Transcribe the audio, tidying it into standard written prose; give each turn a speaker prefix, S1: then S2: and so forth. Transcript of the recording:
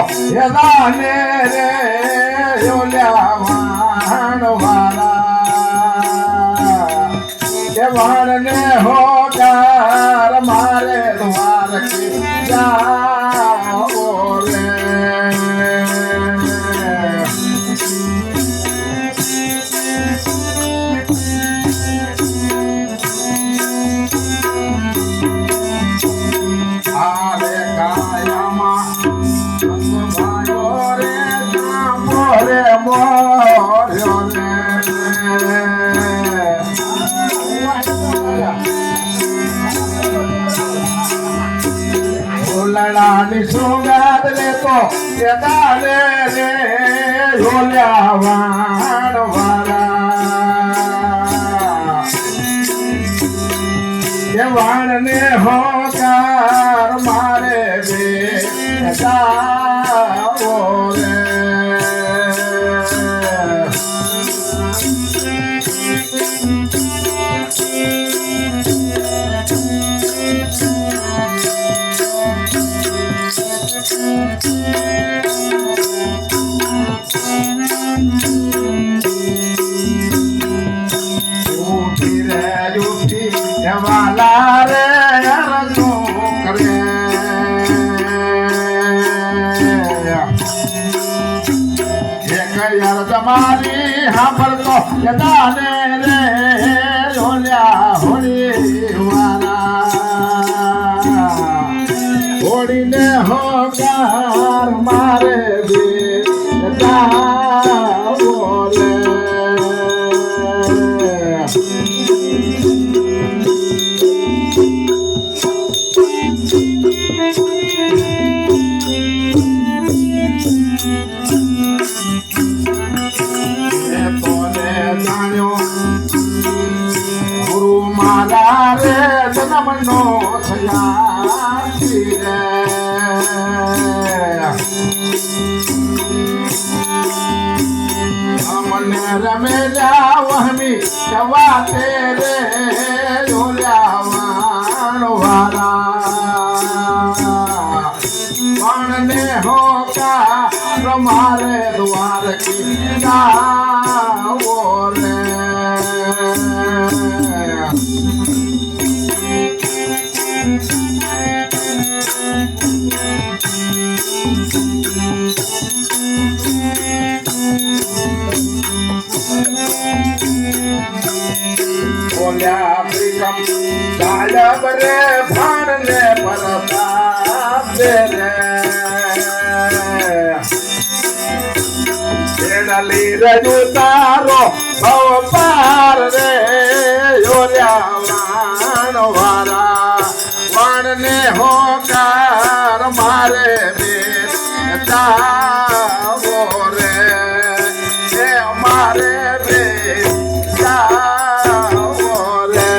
S1: યદાને રે ઓલ્યા વાણવાળા કે વાણને હોકાર મારે દ્વાર જાઓ રે લડાની સુગંધ લેતો યદાને રે ઓલ્યા વાણવાળા કે વાણને હોકાર મારે બે જાઓ રે વાલા રે રજો કરે એક યાર તમારી સાંભળતો યદાને રે ઓલ્યા હોળી વાળા હોળીને હોકાર મારે બે જાઓ રે ગુરુ મારા રે જન્મનો થયા મને રમેલા વહમી જવાતે રે ઓલ્યા વાણવાળા વાણને હોકાર મારે દ્વાર જાઓ રે ઓલ્યા પ્રીતમ સાયબ રે ભાણને પરતાપ દે રે એડલી રજુ તારો ભવ પાર રે ઓલ્યા વાણવાળા વાણને હોકાર મારે બે જાઓ રે એ મારે બે જાઓ રે